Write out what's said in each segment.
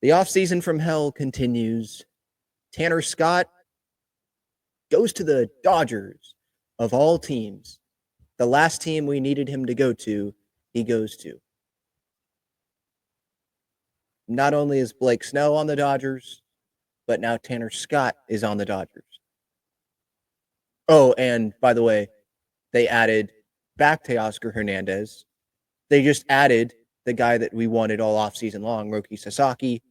The offseason from hell continues. Tanner Scott goes to the Dodgers of all teams. The last team we needed him to go to, he goes to. Not only is Blake Snell on the Dodgers, but now Tanner Scott is on the Dodgers. Oh, and by the way, they added back to Oscar Hernandez. They just added the guy that we wanted all offseason long, Roki Sasaki,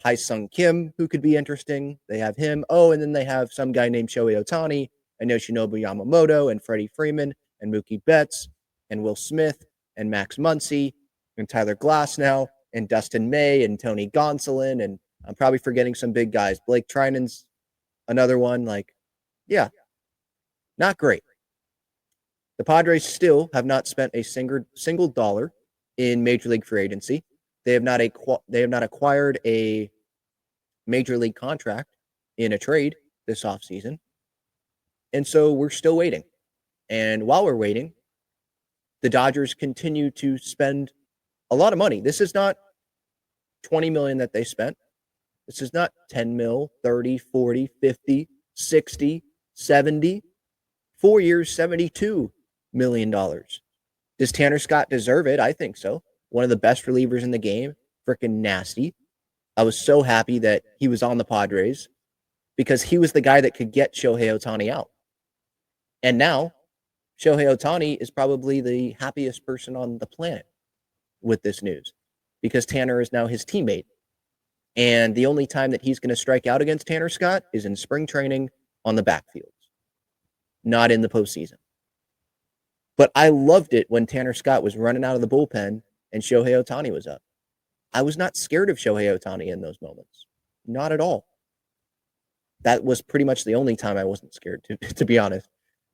Hai-Sung Kim, who could be interesting. They have him. Oh, and then they have some guy named Shohei Ohtani, and Yoshinobu Yamamoto, and Freddie Freeman, and Mookie Betts, and Will Smith, and Max Muncy, and Tyler Glasnow, and Dustin May, and Tony Gonsolin, and I'm probably forgetting some big guys. Blake Trinan's another one. Not great. The Padres still have not spent a single dollar in Major League free agency. They have not acquired a Major League contract in a trade this offseason. And so we're still waiting. And while we're waiting, the Dodgers continue to spend a lot of money. This is not $20 million that they spent. This is not 10 mil, 30, 40, 50, 60, 70. 4 years, $72 million. Does Tanner Scott deserve it? I think so. One of the best relievers in the game. Freaking nasty. I was so happy that he was on the Padres because he was the guy that could get Shohei Ohtani out. And now, Shohei Ohtani is probably the happiest person on the planet with this news because Tanner is now his teammate. And the only time that he's going to strike out against Tanner Scott is in spring training on the backfields, not in the postseason. But I loved it when Tanner Scott was running out of the bullpen and Shohei Ohtani was up. I was not scared of Shohei Ohtani in those moments. Not at all. That was pretty much the only time I wasn't scared, to be honest,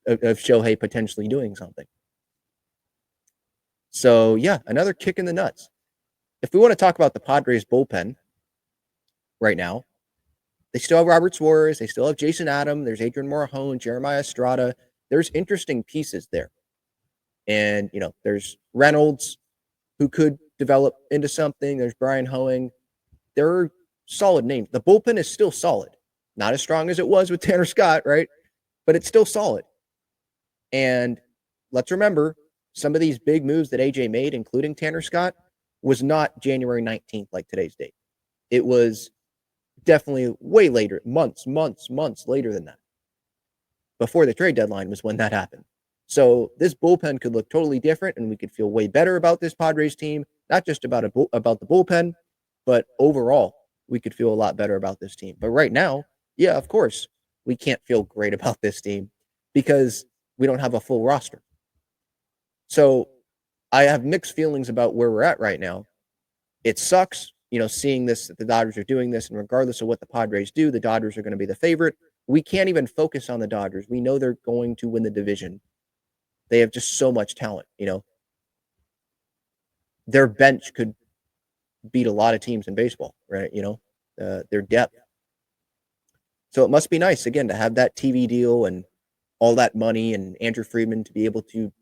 of Shohei potentially doing something. So, yeah, another kick in the nuts. If we want to talk about the Padres bullpen right now, they still have Robert Suarez. They still have Jason Adam. There's Adrian Morejon, Jeremiah Estrada. There's interesting pieces there. And, there's Reynolds, who could develop into something. There's Brian Hoeing. There are solid names. The bullpen is still solid. Not as strong as it was with Tanner Scott, right? But it's still solid. And let's remember, some of these big moves that AJ made, including Tanner Scott, was not January 19th like today's date. It was definitely way later, months later than that. Before the trade deadline was when that happened. So this bullpen could look totally different, and we could feel way better about this Padres team, not just about the bullpen, but overall, we could feel a lot better about this team. But right now, yeah, of course, we can't feel great about this team because we don't have a full roster. So I have mixed feelings about where we're at right now. It sucks, seeing this, that the Dodgers are doing this, and regardless of what the Padres do, the Dodgers are going to be the favorite. We can't even focus on the Dodgers. We know they're going to win the division. They have just so much talent, Their bench could beat a lot of teams in baseball, right? Their depth. So it must be nice, again, to have that TV deal and all that money and Andrew Friedman to be able to,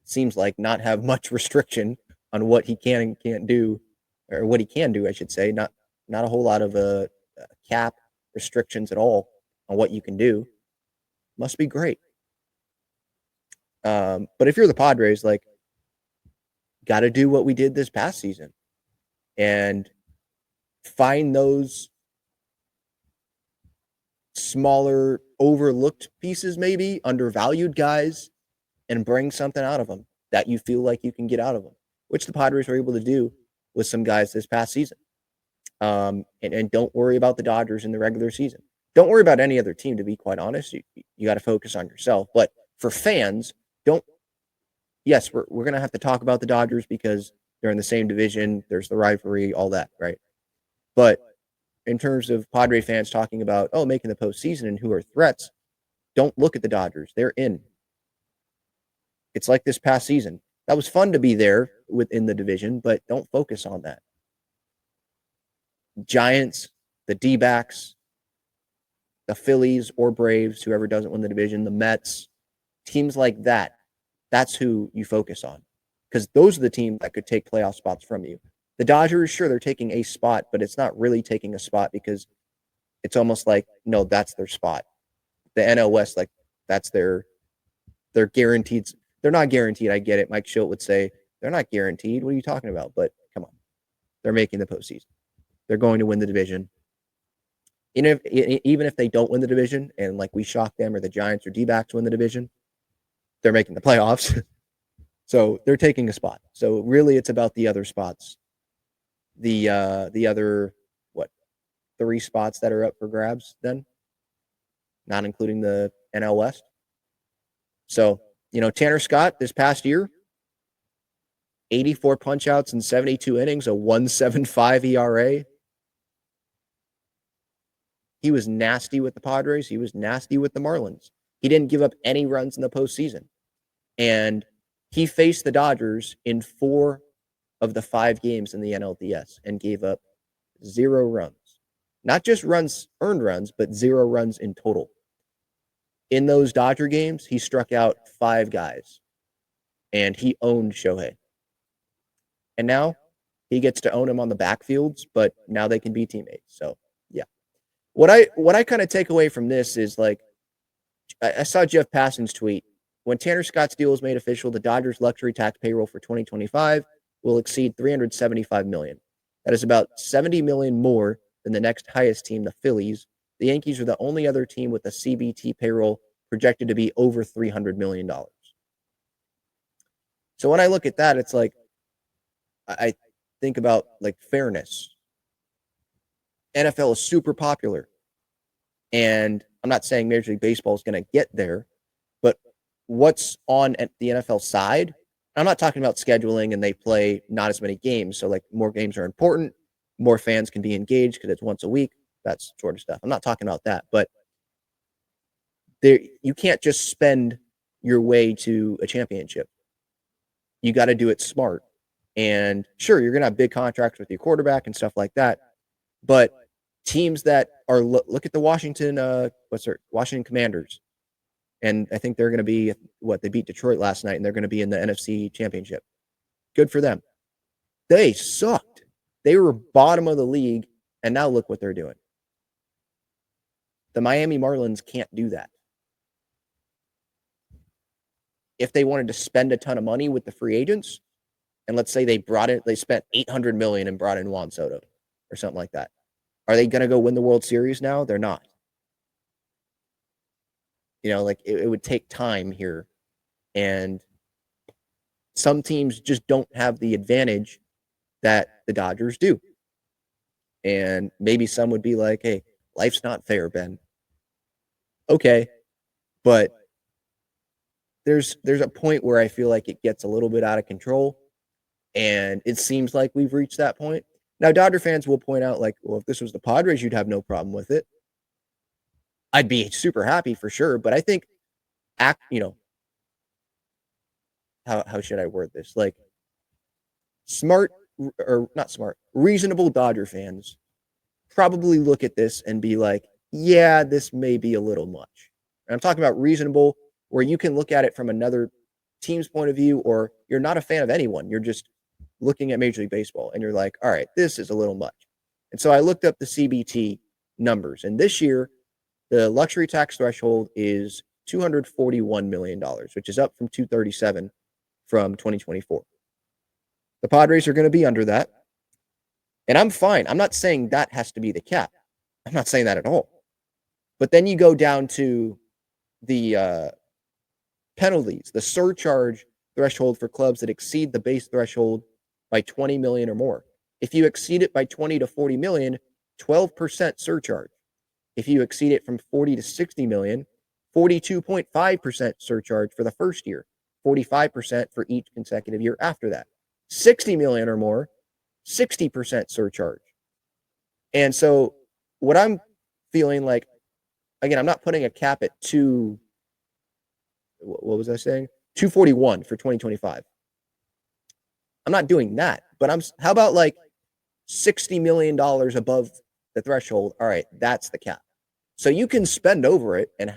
seems like not have much restriction on what he can and can't do, or what he can do, I should say. Not a whole lot of cap restrictions at all on what you can do. Must be great. But if you're the Padres, got to do what we did this past season and find those smaller, overlooked pieces, maybe undervalued guys, and bring something out of them that you feel like you can get out of them, which the Padres were able to do with some guys this past season. And don't worry about the Dodgers in the regular season. Don't worry about any other team, to be quite honest. You got to focus on yourself. But for fans, yes, we're going to have to talk about the Dodgers because they're in the same division. There's the rivalry, all that, right? But in terms of Padre fans talking about, making the postseason and who are threats, don't look at the Dodgers. They're in. It's like this past season. That was fun to be there within the division, but don't focus on that. Giants, the D-backs, the Phillies or Braves, whoever doesn't win the division, the Mets, teams like that, that's who you focus on. Because those are the teams that could take playoff spots from you. The Dodgers, sure, they're taking a spot, but it's not really taking a spot because it's almost like, no, that's their spot. The NL West, like, that's their guaranteed. They're not guaranteed. I get it. Mike Schilt would say they're not guaranteed. What are you talking about? But come on, they're making the postseason. They're going to win the division. Even if they don't win the division and like we shock them or the Giants or D-backs win the division, they're making the playoffs. So they're taking a spot. So really, it's about the other spots. The other 3 spots that are up for grabs. Then, not including the NL West. So Tanner Scott this past year, 84 punchouts in 72 innings, a 1.75 ERA. He was nasty with the Padres. He was nasty with the Marlins. He didn't give up any runs in the postseason. And he faced the Dodgers in 4 of the 5 games in the NLDS and gave up 0 runs. Not just earned runs, but 0 runs in total. In those Dodger games, he struck out 5 guys. And he owned Shohei. And now he gets to own him on the backfields, but now they can be teammates. So, yeah. What I kind of take away from this is, like, I saw Jeff Passan's tweet. When Tanner Scott's deal is made official, the Dodgers' luxury tax payroll for 2025 will exceed $375 million. That is about $70 million more than the next highest team, the Phillies. The Yankees are the only other team with a CBT payroll projected to be over $300 million. So when I look at that, it's like, I think about, like, fairness. NFL is super popular. And I'm not saying Major League Baseball is going to get there, but what's on the NFL side, I'm not talking about scheduling and they play not as many games. So, like, more games are important. More fans can be engaged because it's once a week. That sort of stuff. I'm not talking about that. But you can't just spend your way to a championship. You got to do it smart. And sure, you're going to have big contracts with your quarterback and stuff like that. But teams that are look at the Washington Commanders, and I think they're going to be they beat Detroit last night, and they're going to be in the NFC Championship. Good for them. They sucked. They were bottom of the league, and now look what they're doing. The Miami Marlins can't do that. If they wanted to spend a ton of money with the free agents, and let's say they spent $800 million and brought in Juan Soto or something like that. Are they going to go win the World Series now? They're not. Like, it would take time here. And some teams just don't have the advantage that the Dodgers do. And maybe some would be like, hey, life's not fair, Ben. Okay. But there's a point where I feel like it gets a little bit out of control. And it seems like we've reached that point. Now, Dodger fans will point out, like, well, if this was the Padres, you'd have no problem with it. I'd be super happy for sure. But I think, how should I word this? Like, reasonable Dodger fans probably look at this and be like, yeah, this may be a little much. And I'm talking about reasonable, where you can look at it from another team's point of view, or you're not a fan of anyone. You're just looking at Major League Baseball and you're like, all right, this is a little much. And so I looked up the CBT numbers, and this year the luxury tax threshold is $241 million, which is up from $237 from 2024. The Padres are going to be under that. And I'm fine. I'm not saying that has to be the cap. I'm not saying that at all. But then you go down to the penalties, the surcharge threshold for clubs that exceed the base threshold by 20 million or more. If you exceed it by 20 to 40 million, 12% surcharge. If you exceed it from 40 to 60 million, 42.5% surcharge for the first year, 45% for each consecutive year after that. 60 million or more, 60% surcharge. And so what I'm feeling like, again, I'm not putting a cap at what was I saying? 241 for 2025. I'm not doing that, but how about like $60 million above the threshold? All right, that's the cap. So you can spend over it and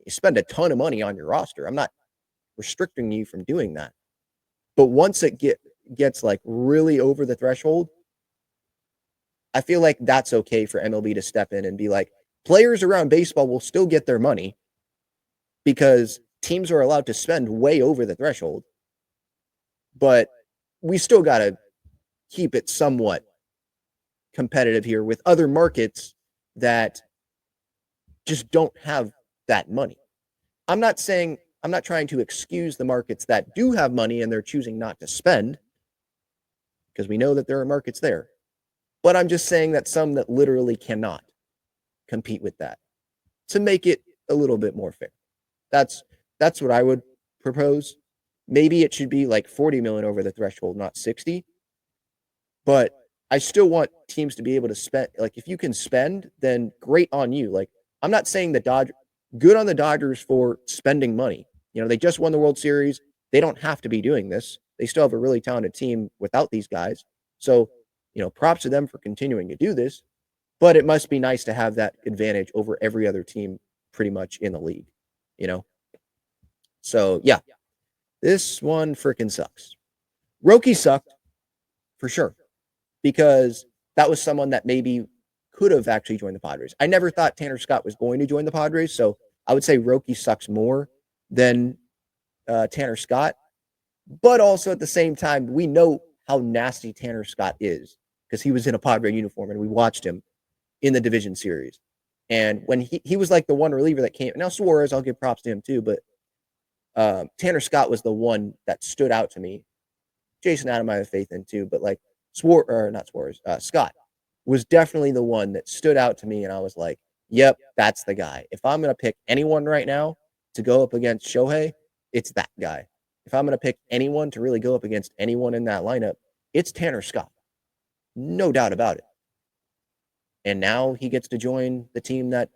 spend a ton of money on your roster. I'm not restricting you from doing that. But once it gets like really over the threshold, I feel like that's okay for MLB to step in and be like, players around baseball will still get their money because teams are allowed to spend way over the threshold, but we still got to keep it somewhat competitive here with other markets that just don't have that money. I'm not trying to excuse the markets that do have money and they're choosing not to spend, because we know that there are markets there. But I'm just saying that some that literally cannot compete with that, to make it a little bit more fair. That's what I would propose. Maybe it should be like 40 million over the threshold, not 60. But I still want teams to be able to spend. Like, if you can spend, then great on you. Like, I'm not saying good on the Dodgers for spending money. You know, they just won the World Series. They don't have to be doing this. They still have a really talented team without these guys. So, you know, props to them for continuing to do this. But it must be nice to have that advantage over every other team pretty much in the league, you know? So, yeah, this one freaking sucks. Roki sucked for sure, because that was someone that maybe could have actually joined the Padres. I never thought Tanner Scott was going to join the Padres, so I would say Roki sucks more than Tanner Scott. But also at the same time, we know how nasty Tanner Scott is because he was in a Padre uniform and we watched him in the division series. And when he was like the one reliever that came. Now Suarez, I'll give props to him too, but Tanner Scott was the one that stood out to me. Jason Adam, I have faith in too, but like Scott was definitely the one that stood out to me, and I was like, "Yep, that's the guy." If I'm gonna pick anyone right now to go up against Shohei, it's that guy. If I'm gonna pick anyone to really go up against anyone in that lineup, it's Tanner Scott, no doubt about it. And now he gets to join the team that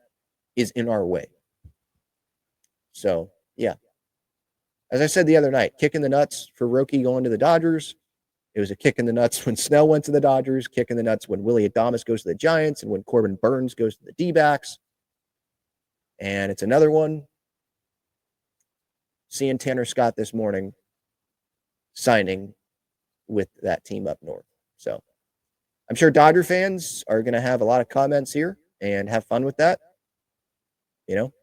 is in our way. So yeah, as I said the other night, kicking the nuts for Roki going to the Dodgers. It was a kick in the nuts when Snell went to the Dodgers, kick in the nuts when Willie Adames goes to the Giants, and when Corbin Burns goes to the D-backs. And it's another one seeing Tanner Scott this morning signing with that team up north. So I'm sure Dodger fans are going to have a lot of comments here and have fun with that. You know,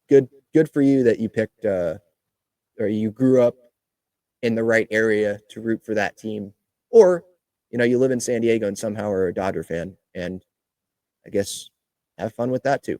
good for you that you picked or you grew up in the right area to root for that team, or you know, you live in San Diego and somehow are a Dodger fan, and I guess have fun with that too.